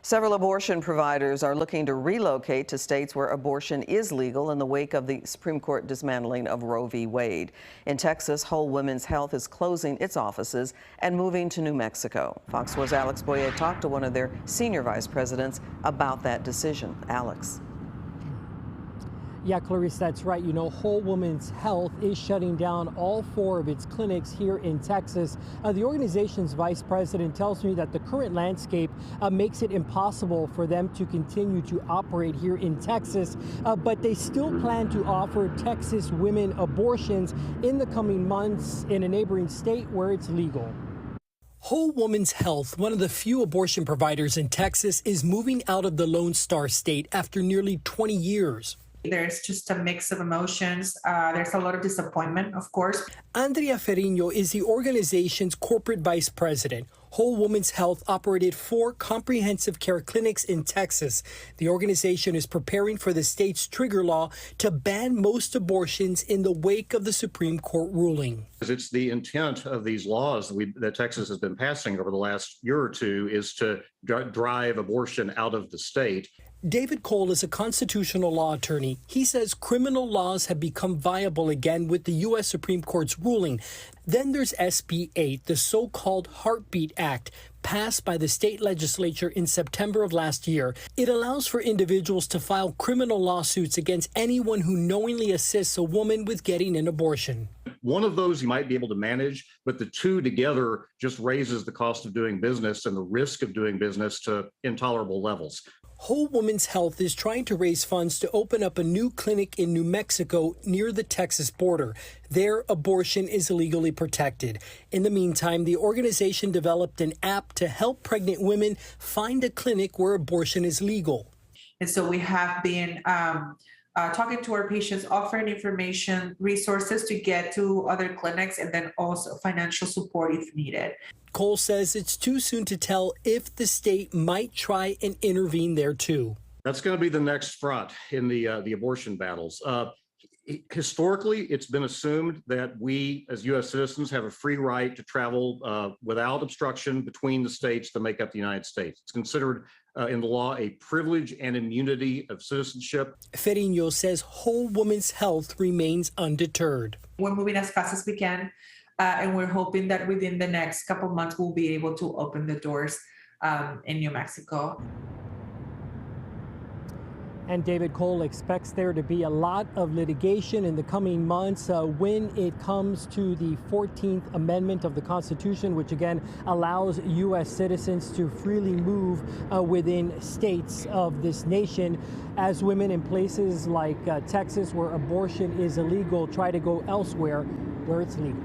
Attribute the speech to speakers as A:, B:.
A: Several abortion providers are looking to relocate to states where abortion is legal in the wake of the Supreme Court dismantling of Roe v. Wade. In Texas, Whole Women's Health is closing its offices and moving to New Mexico. Fox 4's Alex Boyer talked to one of their senior vice presidents about that decision. Alex.
B: Yeah, Clarice, that's right. You know, Whole Women's Health is shutting down all 4 of its clinics here in Texas. The organization's vice president tells me that the current landscape makes it impossible for them to continue to operate here in Texas, but they still plan to offer Texas women abortions in the coming months in a neighboring state where it's legal. Whole Woman's Health, one of the few abortion providers in Texas, is moving out of the Lone Star State after nearly 20 years.
C: There's just a mix of emotions. There's a lot of disappointment, of course.
B: Andrea Ferriño is the organization's corporate vice president. Whole Woman's Health operated 4 comprehensive care clinics in Texas. The organization is preparing for the state's trigger law to ban most abortions in the wake of the Supreme Court ruling.
D: It's the intent of these laws that Texas has been passing over the last year or two is to drive abortion out of the state.
B: David Cole is a constitutional law attorney. He says criminal laws have become viable again with the U.S. Supreme Court's ruling. Then there's SB 8, the so-called Heartbeat Act, passed by the state legislature in September of last year. It allows for individuals to file criminal lawsuits against anyone who knowingly assists a woman with getting an abortion.
D: One of those you might be able to manage, but the two together just raises the cost of doing business and the risk of doing business to intolerable levels.
B: Whole Woman's Health is trying to raise funds to open up a new clinic in New Mexico near the Texas border. There, abortion is legally protected. In the meantime, the organization developed an app to help pregnant women find a clinic where abortion is legal.
C: And so we have been talking to our patients, offering information, resources to get to other clinics, and then also financial support if needed.
B: Cole says it's too soon to tell if the state might try and intervene there too.
D: That's going to be the next front in the abortion battles. Historically, it's been assumed that we as U.S. citizens have a free right to travel without obstruction between the states that make up the United States. It's considered in the law a privilege and immunity of citizenship.
B: Ferriño says Whole Woman's Health remains undeterred.
C: We're moving as fast as we can, and we're hoping that within the next couple months we'll be able to open the doors in New Mexico. And David Cole expects there to be a lot of litigation in the coming months when it comes to the 14th Amendment of the Constitution, which again allows U.S. citizens to freely move within states of this nation, as women in places like Texas, where abortion is illegal, try to go elsewhere where it's legal.